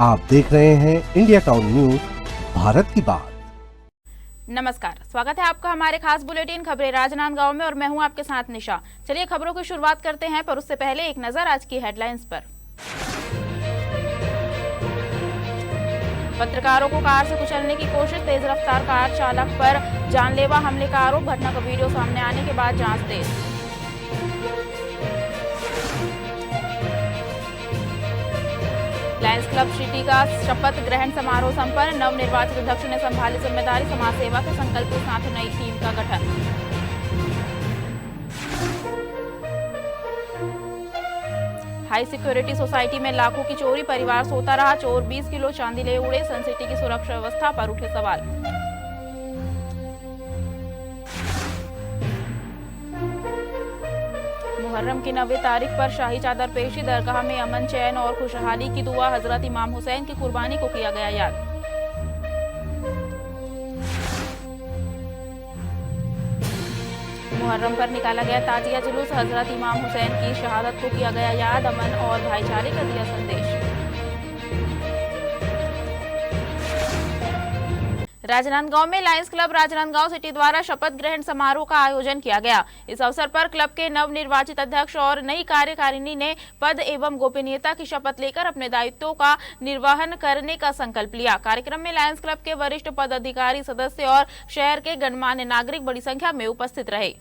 आप देख रहे हैं इंडिया टाउन न्यूज, भारत की बात। नमस्कार, स्वागत है आपका हमारे खास बुलेटिन खबरें राजनांदगांव में और मैं हूं आपके साथ निशा। चलिए खबरों की शुरुआत करते हैं, पर उससे पहले एक नजर आज की हेडलाइंस पर। पत्रकारों को कार से कुचलने की कोशिश, तेज रफ्तार कार चालक पर जानलेवा हमले का आरोप। घटना का वीडियो सामने आने के बाद जांच तेज। लायंस क्लब सिटी का शपथ ग्रहण समारोह संपन्न। नवनिर्वाचित अध्यक्ष ने संभाली जिम्मेदारी। समाज सेवा के संकल्प के साथ नई टीम का गठन। हाई सिक्योरिटी सोसाइटी में लाखों की चोरी, परिवार सोता रहा। चोर 20 किलो चांदी ले उड़े। सन सिटी की सुरक्षा व्यवस्था पर उठे सवाल। मुहर्रम की 9वीं तारीख पर शाही चादर पेशी, दरगाह में अमन चैन और खुशहाली की दुआ। हजरत इमाम हुसैन की कुर्बानी को किया गया याद। मुहर्रम पर निकाला गया ताजिया जुलूस, हजरत इमाम हुसैन की शहादत को किया गया याद। अमन और भाईचारे का दिया संदेश। राजनांदगांव में लायंस क्लब राजनांदगांव सिटी द्वारा शपथ ग्रहण समारोह का आयोजन किया गया। इस अवसर पर क्लब के नवनिर्वाचित अध्यक्ष और नई कार्यकारिणी ने पद एवं गोपनीयता की शपथ लेकर अपने दायित्वों का निर्वहन करने का संकल्प लिया। कार्यक्रम में लायंस क्लब के वरिष्ठ पदाधिकारी, सदस्य और शहर के गणमान्य नागरिक बड़ी संख्या में उपस्थित रहे।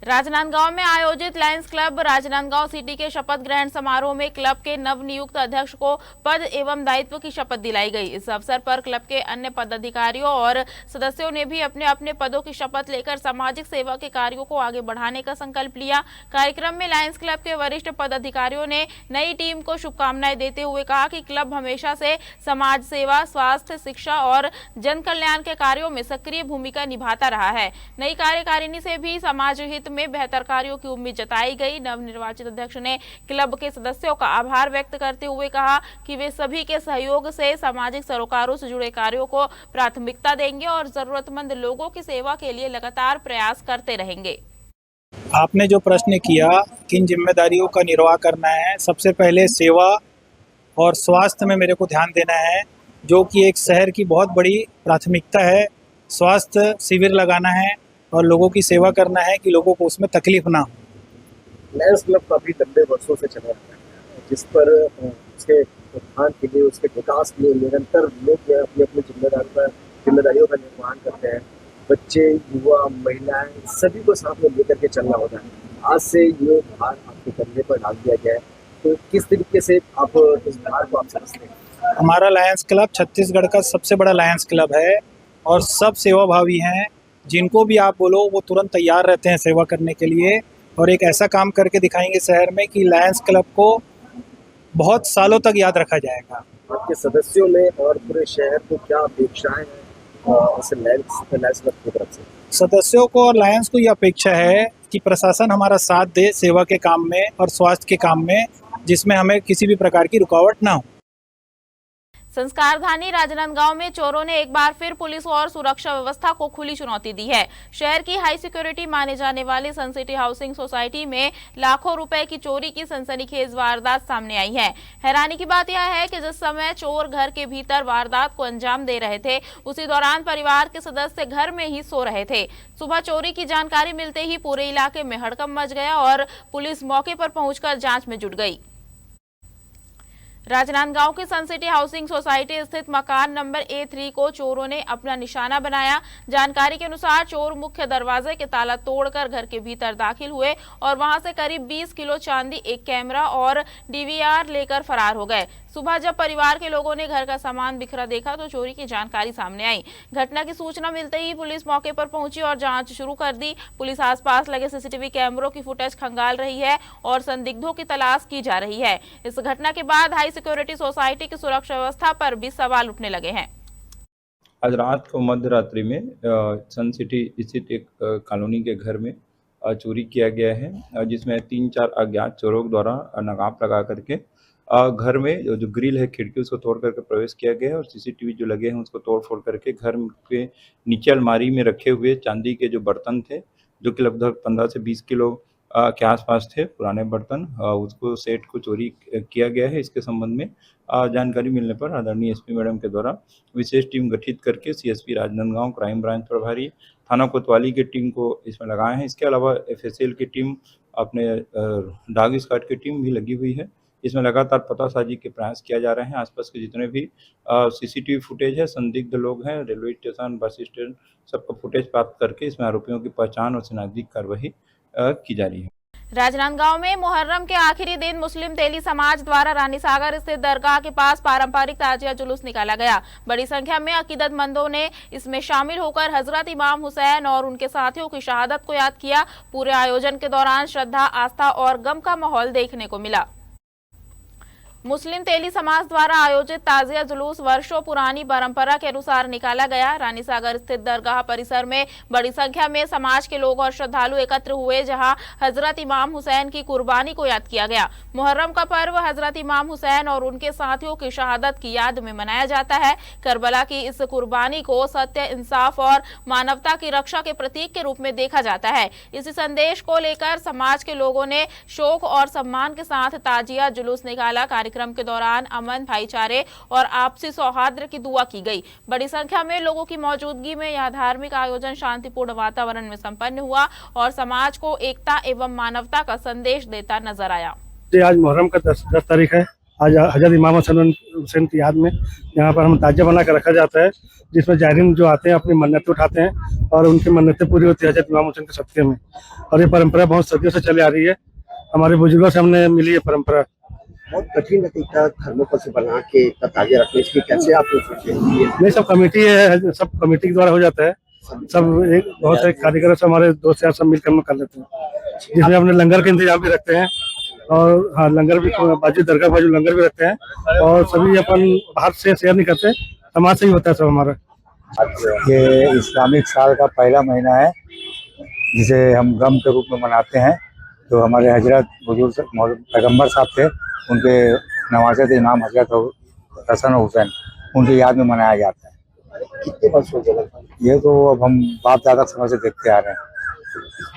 राजनांदगांव में आयोजित लायंस क्लब राजनांदगांव सिटी के शपथ ग्रहण समारोह में क्लब के नवनियुक्त अध्यक्ष को पद एवं दायित्व की शपथ दिलाई गई। इस अवसर पर क्लब के अन्य पदाधिकारियों और सदस्यों ने भी अपने अपने पदों की शपथ लेकर सामाजिक सेवा के कार्यों को आगे बढ़ाने का संकल्प लिया। कार्यक्रम में लायंस क्लब के वरिष्ठ पदाधिकारियों ने नई टीम को शुभकामनाएं देते हुए कहा कि क्लब हमेशा से समाज सेवा, स्वास्थ्य, शिक्षा और जन कल्याण के कार्यों में सक्रिय भूमिका निभाता रहा है। नई कार्यकारिणी से भी समाज हित में बेहतर कार्यों की उम्मीद जताई गई। नवनिर्वाचित अध्यक्ष ने क्लब के सदस्यों का आभार व्यक्त करते हुए कहा कि वे सभी के सहयोग से सामाजिक सरोकारों से जुड़े कार्यों को प्राथमिकता देंगे और जरूरतमंद लोगों की सेवा के लिए लगातार प्रयास करते रहेंगे। आपने जो प्रश्न किया, किन जिम्मेदारियों का निर्वाह करना है, सबसे पहले सेवा और स्वास्थ्य में मेरे को ध्यान देना है, जो कि एक शहर की बहुत बड़ी प्राथमिकता है। स्वास्थ्य शिविर लगाना है और लोगों की सेवा करना है कि लोगों को उसमें तकलीफ ना हो। लायंस क्लब काफ़ी लंबे वर्षों से चला रहा है, जिस पर उसके उत्थान के लिए, उसके विकास के लिए निरंतर लोग अपनी अपनी जिम्मेदारियों का निर्वहन करते हैं। बच्चे, युवा, महिलाएं, सभी को साथ में लेकर के चलना होता है। आज से ये भार आपके कंधे पर डाल दिया गया है, तो किस तरीके से आप इस भार को आप समझते हैं? हमारा लायंस क्लब छत्तीसगढ़ का सबसे बड़ा लायंस क्लब है और सब सेवाभावी हैं। जिनको भी आप बोलो वो तुरंत तैयार रहते हैं सेवा करने के लिए, और एक ऐसा काम करके दिखाएंगे शहर में कि लायंस क्लब को बहुत सालों तक याद रखा जाएगा। आपके सदस्यों में और पूरे शहर को क्या अपेक्षाएं हैं लायंस क्लब की तरफ से? सदस्यों को और लायंस को ये अपेक्षा है कि प्रशासन हमारा साथ दे सेवा के काम में और स्वास्थ्य के काम में, जिसमें हमें किसी भी प्रकार की रुकावट ना हो। संस्कारधानी राजनांदगांव में चोरों ने एक बार फिर पुलिस और सुरक्षा व्यवस्था को खुली चुनौती दी है। शहर की हाई सिक्योरिटी माने जाने वाली सन सिटी हाउसिंग सोसाइटी में लाखों रुपए की चोरी की सनसनीखेज वारदात सामने आई है। हैरानी की बात यह है कि जिस समय चोर घर के भीतर वारदात को अंजाम दे रहे थे, उसी दौरान परिवार के सदस्य घर में ही सो रहे थे। सुबह चोरी की जानकारी मिलते ही पूरे इलाके में हड़कंप मच गया और पुलिस मौके पर पहुंचकर जांच में जुट गई। राजनांदगांव की सन सिटी हाउसिंग सोसाइटी स्थित मकान नंबर A3 को चोरों ने अपना निशाना बनाया। जानकारी के अनुसार चोर मुख्य दरवाजे के ताला तोड़कर घर के भीतर दाखिल हुए और वहां से करीब 20 किलो चांदी, एक कैमरा और DVR लेकर फरार हो गए। सुबह जब परिवार के लोगों ने घर का सामान बिखरा देखा तो चोरी की जानकारी सामने आई। घटना की सूचना मिलते ही पुलिस मौके पर पहुंची और जांच शुरू कर दी। पुलिस आसपास लगे CCTV कैमरों की फुटेज खंगाल रही है और संदिग्धों की तलाश की जा रही है। इस घटना के बाद हाई सिक्योरिटी सोसाइटी की सुरक्षा व्यवस्था पर भी सवाल उठने लगे हैं। आज रात को मध्य रात्रि में सन सिटी स्थित एक कॉलोनी के घर में चोरी किया गया है, जिसमें 3-4 अज्ञात चोरों द्वारा नकाब लगा करके घर में जो ग्रिल है, खिड़की, उसको तोड़ करके प्रवेश किया गया है और CCTV जो लगे हैं उसको तोड़ फोड़ करके घर के नीचे अलमारी में रखे हुए चांदी के जो बर्तन थे, जो कि लगभग 15 से 20 किलो के आसपास थे पुराने बर्तन, उसको सेट को चोरी किया गया है। इसके संबंध में जानकारी मिलने पर आदरणीय एसपी मैडम के द्वारा विशेष टीम गठित करके सीएसपी राजनांदगांव, क्राइम ब्रांच प्रभारी थाना कोतवाली की टीम को इसमें लगाए हैं। इसके अलावा एफएसएल की टीम, अपने डॉग स्क्वाड की टीम भी लगी हुई है। इसमें लगातार पतासाजी के प्रयास किया जा रहे हैं। आसपास के जितने भी सीसीटीवी फुटेज है, संदिग्ध लोग हैं, रेलवे स्टेशन, बस स्टैंड, सबका फुटेज प्राप्त करके इसमें आरोपियों की पहचान और शनाख्ती कार्रवाई की जा रही है। राजनांदगांव में मुहर्रम के आखिरी दिन मुस्लिम तेली समाज द्वारा रानी सागर स्थित दरगाह के पास पारंपरिक ताजिया जुलूस निकाला गया। बड़ी संख्या में अकीदतमंदों ने इसमें शामिल होकर हजरत इमाम हुसैन और उनके साथियों की शहादत को याद किया। पूरे आयोजन के दौरान श्रद्धा, आस्था और गम का माहौल देखने को मिला। मुस्लिम तेली समाज द्वारा आयोजित ताजिया जुलूस वर्षों पुरानी परंपरा के अनुसार निकाला गया। रानी सागर स्थित दरगाह परिसर में बड़ी संख्या में समाज के लोग और श्रद्धालु एकत्र हुए, जहां हजरत इमाम हुसैन की कुर्बानी को याद किया गया। मुहर्रम का पर्व हजरत इमाम हुसैन और उनके साथियों की शहादत की याद में मनाया जाता है। करबला की इस कुर्बानी को सत्य, इंसाफ और मानवता की रक्षा के प्रतीक के रूप में देखा जाता है। इसी संदेश को लेकर समाज के लोगों ने शोक और सम्मान के साथ ताजिया जुलूस निकाला। कार्यक्रम के दौरान अमन, भाईचारे और आपसी सौहार्द की दुआ की गई। बड़ी संख्या में लोगों की मौजूदगी में यह धार्मिक आयोजन शांतिपूर्ण वातावरण में संपन्न हुआ और समाज को एकता एवं मानवता का संदेश देता नजर आया। आज मुहर्रम का 10 तारीख है। आज हजरत इमाम हुसैन की याद में यहाँ पर हम ताजिया बना कर रखा जाता है, जिसमें जायरीन जो आते हैं अपनी मन्नतें उठाते हैं और उनकी मन्नतें पूरी होती है हजरत इमाम हुसैन के सदक़े में। और ये परंपरा बहुत सदियों से चली आ रही है। हमारे बुजुर्गों से हमने मिली ये परंपरा। बहुत कठिन रहता है थर्मोकोल से बना के ताजिया रखने के, कैसे आप सोचे? नहीं, सब कमेटी है, सब कमेटी के द्वारा हो जाता है। सब एक बहुत से कारीगर से हमारे दोस्त यार सब मिलकर हम कर लेते हैं, जिसमें हमने लंगर का इंतजाम भी रखते हैं। और हाँ, लंगर भी बाजू दरगाह बाजू लंगर भी रखते हैं। और सभी अपन बाहर से शेयर नहीं करते, समाज से ही होता है सब हमारा। ये इस्लामिक साल का पहला महीना है, जिसे हम गम के रूप में मनाते हैं। तो हमारे हजरत बुजुर्ग पैगम्बर साहब थे, उनके नवाज़त इमाम हजरत हसन हुसैन, उनकी याद में मनाया जाता है। कितने वर्ष हो गए? ये तो अब हम बाप दादा समय से देखते आ रहे हैं।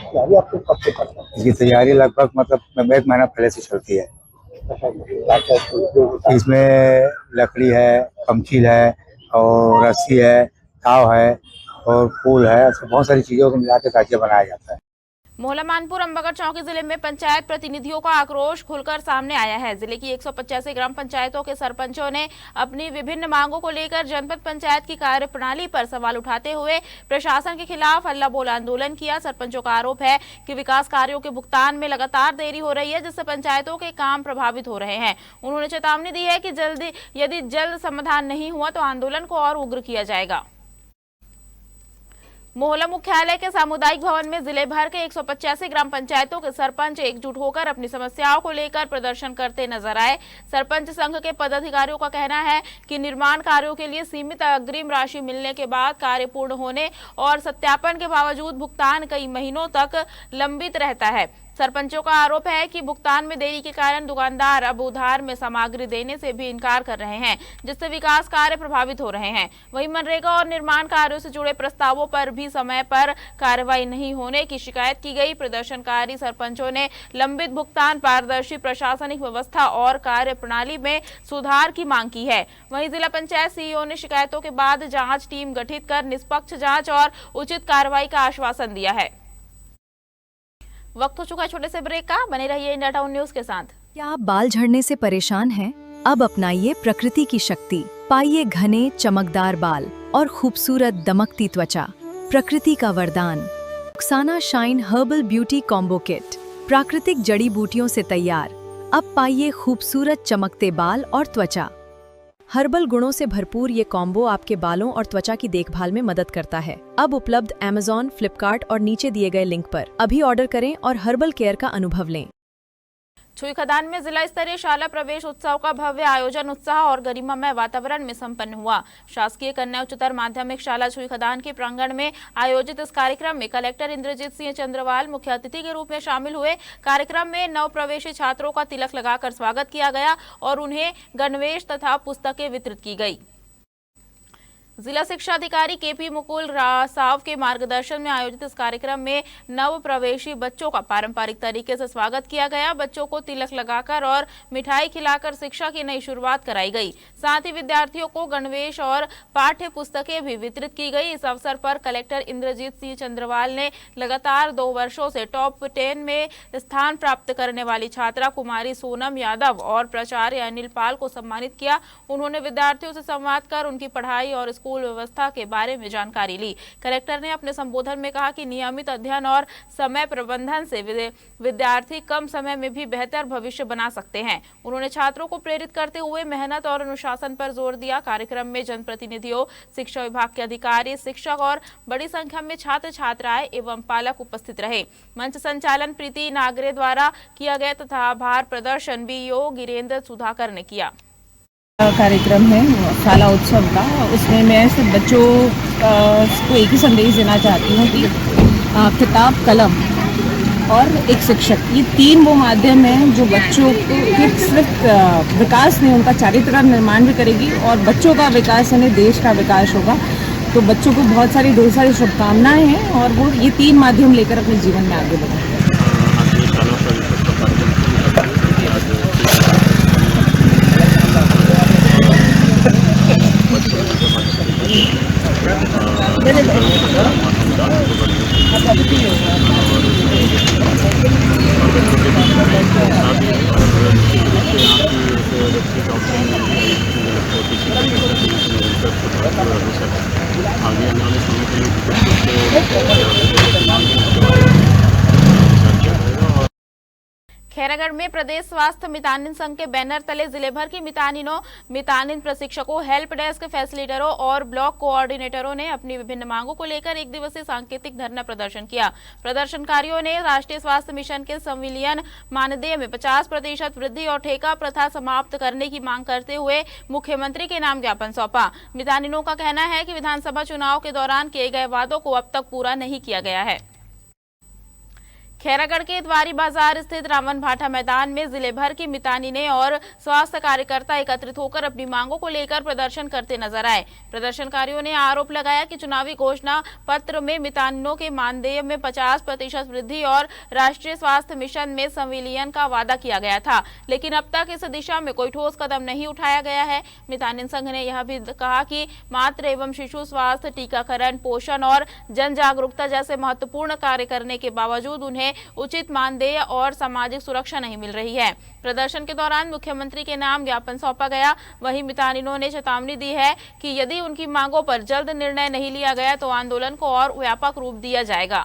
तैयारी आपको कब से करना है? इसकी तैयारी लगभग मतलब 1 महीना पहले से चलती है। इसमें लकड़ी है, कमचील है और रस्सी है, ताव है और फूल है, ऐसे बहुत सारी चीज़ों को मिला के ताजिया बनाया जाता है। मोहला मानपुर अंबागढ़ चौकी जिले में पंचायत प्रतिनिधियों का आक्रोश खुलकर सामने आया है। जिले की 185 ग्राम पंचायतों के सरपंचों ने अपनी विभिन्न मांगों को लेकर जनपद पंचायत की कार्यप्रणाली पर सवाल उठाते हुए प्रशासन के खिलाफ हल्ला बोल आंदोलन किया। सरपंचों का आरोप है कि विकास कार्यों के भुगतान में लगातार देरी हो रही है, जिससे पंचायतों के काम प्रभावित हो रहे हैं। उन्होंने चेतावनी दी है कि यदि जल्द समाधान नहीं हुआ तो आंदोलन को और उग्र किया जाएगा। मोहला मुख्यालय के सामुदायिक भवन में जिले भर के 185 ग्राम पंचायतों के सरपंच एकजुट होकर अपनी समस्याओं को लेकर प्रदर्शन करते नजर आए। सरपंच संघ के पदाधिकारियों का कहना है कि निर्माण कार्यों के लिए सीमित अग्रिम राशि मिलने के बाद कार्य पूर्ण होने और सत्यापन के बावजूद भुगतान कई महीनों तक लंबित रहता है। सरपंचों का आरोप है कि भुगतान में देरी के कारण दुकानदार अब उधार में सामग्री देने से भी इनकार कर रहे हैं, जिससे विकास कार्य प्रभावित हो रहे हैं। वहीं मनरेगा और निर्माण कार्यों से जुड़े प्रस्तावों पर भी समय पर कार्रवाई नहीं होने की शिकायत की गई। प्रदर्शनकारी सरपंचों ने लंबित भुगतान, पारदर्शी प्रशासनिक व्यवस्था और कार्य प्रणाली में सुधार की मांग की है। वहीं जिला पंचायत सीईओ ने शिकायतों के बाद जाँच टीम गठित कर निष्पक्ष जाँच और उचित कार्रवाई का आश्वासन दिया है। वक्त हो चुका है छोटे से ब्रेक का, बने रहिए इंडिया टाउन न्यूज के साथ। क्या आप बाल झड़ने से परेशान हैं? अब अपनाइए प्रकृति की शक्ति, पाइए घने चमकदार बाल और खूबसूरत दमकती त्वचा। प्रकृति का वरदान Rukhsana shine herbal beauty combo kit, प्राकृतिक जड़ी बूटियों से तैयार। अब पाइए खूबसूरत चमकते बाल और त्वचा। हर्बल गुणों से भरपूर ये कॉम्बो आपके बालों और त्वचा की देखभाल में मदद करता है। अब उपलब्ध Amazon, फ्लिपकार्ट और नीचे दिए गए लिंक पर अभी ऑर्डर करें और हर्बल केयर का अनुभव लें। छुई खदान में जिला स्तरीय शाला प्रवेश उत्सव का भव्य आयोजन उत्साह और गरिमामय वातावरण में संपन्न हुआ। शासकीय कन्या उच्चतर माध्यमिक शाला छुई खदान के प्रांगण में आयोजित इस कार्यक्रम में कलेक्टर इंद्रजीत सिंह चंद्रवाल मुख्य अतिथि के रूप में शामिल हुए। कार्यक्रम में नव प्रवेशी छात्रों का तिलक लगाकर स्वागत किया गया और उन्हें गणवेश तथा पुस्तकें वितरित की गई। जिला शिक्षा अधिकारी केपी मुकुल साव के मार्गदर्शन में आयोजित इस कार्यक्रम में नव प्रवेशी बच्चों का पारंपरिक तरीके से स्वागत किया गया। बच्चों को तिलक लगाकर और मिठाई खिलाकर शिक्षा की नई शुरुआत कराई गई। साथ ही विद्यार्थियों को गणवेश और पाठ्य पुस्तकें भी वितरित की गई। इस अवसर पर कलेक्टर इंद्रजीत सिंह चंद्रवाल ने लगातार 2 वर्षों से टॉप 10 में स्थान प्राप्त करने वाली छात्रा कुमारी सोनम यादव और प्राचार्य अनिल पाल को सम्मानित किया। उन्होंने विद्यार्थियों से संवाद कर उनकी पढ़ाई और स्कूल व्यवस्था के बारे में जानकारी ली। कलेक्टर ने अपने संबोधन में कहा कि नियमित अध्ययन और समय प्रबंधन से विद्यार्थी कम समय में भी बेहतर भविष्य बना सकते हैं। उन्होंने छात्रों को प्रेरित करते हुए मेहनत और अनुशासन पर जोर दिया। कार्यक्रम में जनप्रतिनिधियों, शिक्षा विभाग के अधिकारी, शिक्षक और बड़ी संख्या में छात्र छात्राएं एवं पालक उपस्थित रहे। मंच संचालन प्रीति नागरे द्वारा किया गया तथा आभार प्रदर्शन बीईओ गिरेंद्र सुधाकर ने किया। कार्यक्रम है शाला उत्सव का, उसमें मैं सब बच्चों को एक ही संदेश देना चाहती हूँ कि किताब, कलम और एक शिक्षक, ये 3 वो माध्यम हैं जो बच्चों को सिर्फ विकास नहीं, उनका चारित्र निर्माण भी करेगी और बच्चों का विकास यानी देश का विकास होगा। तो बच्चों को बहुत सारी ढेर सारी शुभकामनाएं हैं और वो ये 3 माध्यम लेकर अपने जीवन में आगे बढ़ें। खैरागढ़ में प्रदेश स्वास्थ्य मितानिन संघ के बैनर तले जिले भर की मितानिन प्रशिक्षकों, हेल्प डेस्क फैसिलिटेटरों और ब्लॉक कोऑर्डिनेटरों ने अपनी विभिन्न मांगों को लेकर 1 दिवसीय सांकेतिक धरना प्रदर्शन किया। प्रदर्शनकारियों ने राष्ट्रीय स्वास्थ्य मिशन के संविलियन मानदेय में 50% वृद्धि और ठेका प्रथा समाप्त करने की मांग करते हुए मुख्यमंत्री के नाम ज्ञापन सौंपा। मितानिनों का कहना है कि विधानसभा चुनाव के दौरान किए गए वादों को अब तक पूरा नहीं किया गया है। खैरागढ़ के द्वारी बाजार स्थित रावण भाटा मैदान में जिले भर की मितानिनें और स्वास्थ्य कार्यकर्ता एकत्रित होकर अपनी मांगों को लेकर प्रदर्शन करते नजर आए। प्रदर्शनकारियों ने आरोप लगाया कि चुनावी घोषणा पत्र में मितानिनों के मानदेय में 50% वृद्धि और राष्ट्रीय स्वास्थ्य मिशन में संविलियन का वादा किया गया था, लेकिन अब तक इस दिशा में कोई ठोस कदम नहीं उठाया गया है। मितानिन संघ ने यह भी कहा कि मातृ एवं शिशु स्वास्थ्य, टीकाकरण, पोषण और जन जागरूकता जैसे महत्वपूर्ण कार्य करने के बावजूद उन्हें उचित मानदेय और सामाजिक सुरक्षा नहीं मिल रही है। प्रदर्शन के दौरान मुख्यमंत्री के नाम ज्ञापन सौंपा गया। वहीं मितानिनों ने चेतावनी दी है कि यदि उनकी मांगों पर जल्द निर्णय नहीं लिया गया तो आंदोलन को और व्यापक रूप दिया जाएगा।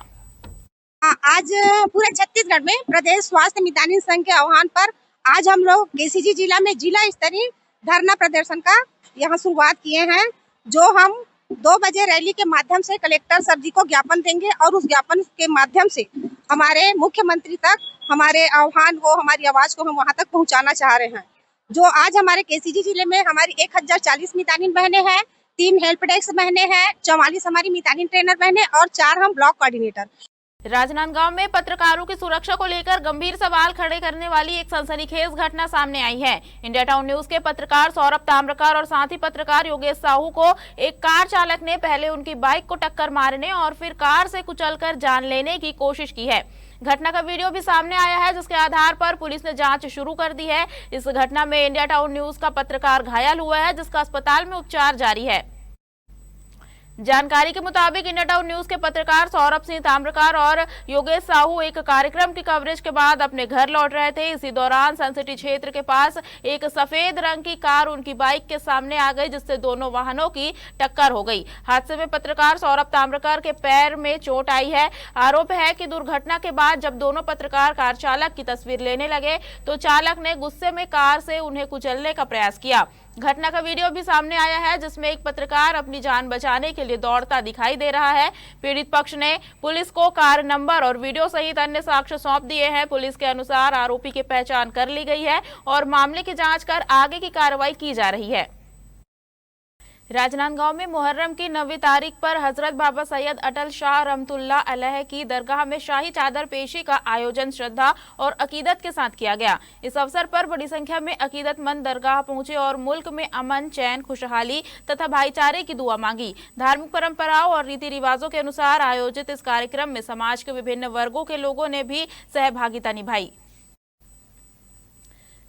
आज पूरे छत्तीसगढ़ में प्रदेश स्वास्थ्य मितानिन संघ के आह्वान पर आज हम लोग केसीजी जिला में जिला स्तरीय धरना प्रदर्शन का यहाँ शुरुआत किए हैं, जो हम 2 बजे रैली के माध्यम से कलेक्टर सर जी को ज्ञापन देंगे और उस ज्ञापन के माध्यम से हमारे मुख्यमंत्री तक हमारे आह्वान को, हमारी आवाज को हम वहां तक पहुंचाना चाह रहे हैं। जो आज हमारे केसीजी जिले में हमारी 1040 मितानिन बहनें हैं, 3 हेल्प डेस्क बहनें हैं, 44 हमारी मितानिन ट्रेनर बहनें और 4 हम ब्लॉक कोऑर्डिनेटर। राजनांदगांव में पत्रकारों की सुरक्षा को लेकर गंभीर सवाल खड़े करने वाली एक सनसनीखेज घटना सामने आई है। इंडिया टाउन न्यूज के पत्रकार सौरभ ताम्रकार और साथी पत्रकार योगेश साहू को एक कार चालक ने पहले उनकी बाइक को टक्कर मारने और फिर कार से कुचलकर जान लेने की कोशिश की है। घटना का वीडियो भी सामने आया है, जिसके आधार पर पुलिस ने जांच शुरू कर दी है। इस घटना में इंडिया टाउन न्यूज का पत्रकार घायल हुआ है, जिसका अस्पताल में उपचार जारी है। जानकारी के मुताबिक इंडिया टाउन न्यूज के पत्रकार सौरभ सिंह ताम्रकार और योगेश साहू एक कार्यक्रम की कवरेज के बाद अपने घर लौट रहे थे। इसी दौरान सनसिटी क्षेत्र के पास एक सफेद रंग की कार उनकी बाइक के सामने आ गई, जिससे दोनों वाहनों की टक्कर हो गई। हादसे में पत्रकार सौरभ ताम्रकार के पैर में चोट आई है। आरोप है कि दुर्घटना के बाद जब दोनों पत्रकार कार चालक की तस्वीर लेने लगे तो चालक ने गुस्से में कार से उन्हें कुचलने का प्रयास किया। घटना का वीडियो भी सामने आया है, जिसमें एक पत्रकार अपनी जान बचाने के लिए दौड़ता दिखाई दे रहा है। पीड़ित पक्ष ने पुलिस को कार नंबर और वीडियो सहित अन्य साक्ष्य सौंप दिए हैं। पुलिस के अनुसार आरोपी की पहचान कर ली गई है और मामले की जांच कर आगे की कार्रवाई की जा रही है। राजनांदगांव में मुहर्रम की 9वीं तारीख पर हजरत बाबा सैयद अटल शाह रहमतुल्लाह अलैह की दरगाह में शाही चादर पेशी का आयोजन श्रद्धा और अकीदत के साथ किया गया। इस अवसर पर बड़ी संख्या में अकीदतमंद दरगाह पहुंचे और मुल्क में अमन, चैन, खुशहाली तथा भाईचारे की दुआ मांगी। धार्मिक परंपराओं और रीति रिवाजों के अनुसार आयोजित इस कार्यक्रम में समाज के विभिन्न वर्गों के लोगों ने भी सहभागिता निभाई।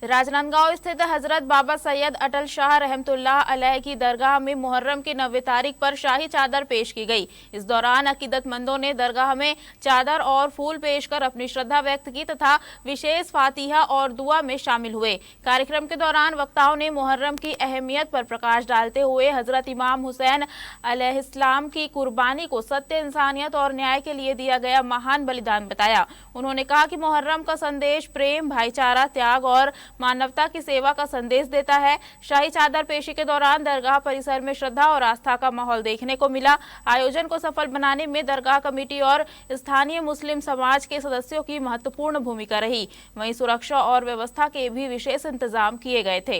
राजनांदगांव स्थित हजरत बाबा सैयद अटल शाह रहमतुल्लाह अलैह की दरगाह में मुहर्रम की 9वीं तारीख पर शाही चादर पेश की गई। इस दौरान अकीदतमंदों ने दरगाह में चादर और फूल पेश कर अपनी श्रद्धा व्यक्त की तथा विशेष फातिहा और दुआ में शामिल हुए। कार्यक्रम के दौरान वक्ताओं ने मुहर्रम की अहमियत पर प्रकाश डालते हुए हजरत इमाम हुसैन अलैहिस्सलाम की कुर्बानी को सत्य, इंसानियत और न्याय के लिए दिया गया महान बलिदान बताया। उन्होंने कहा कि मुहर्रम का संदेश प्रेम, भाईचारा, त्याग और मानवता की सेवा का संदेश देता है। शाही चादर पेशी के दौरान दरगाह परिसर में श्रद्धा और आस्था का माहौल देखने को मिला। आयोजन को सफल बनाने में दरगाह कमेटी और स्थानीय मुस्लिम समाज के सदस्यों की महत्वपूर्ण भूमिका रही। वहीं सुरक्षा और व्यवस्था के भी विशेष इंतजाम किए गए थे।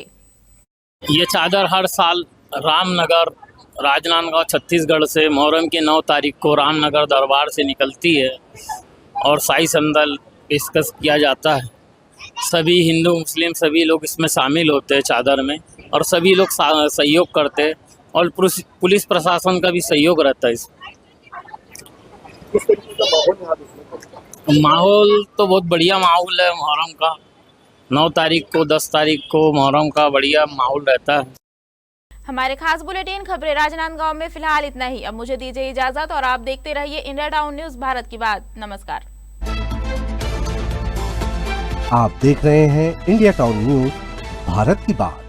ये चादर हर साल रामनगर, राजनांदगांव, छत्तीसगढ़ से मुहर्रम की 9 तारीख को रामनगर दरबार से निकलती है और शाही संदल पेशकश किया जाता है। सभी हिंदू मुस्लिम सभी लोग इसमें शामिल होते हैं चादर में, और सभी लोग सहयोग करते हैं और पुलिस प्रशासन का भी सहयोग रहता है इसमें। माहौल तो बहुत बढ़िया माहौल है मुहर्रम का। 9 तारीख को 10 तारीख को मुहर्रम का बढ़िया माहौल रहता है। हमारे खास बुलेटिन खबरें राजनांदगांव में फिलहाल इतना ही। अब मुझे दीजिए इजाजत और आप देखते रहिए इंडिया टाउन न्यूज, भारत की बात। नमस्कार। आप देख रहे हैं इंडिया टाउन न्यूज, भारत की बात।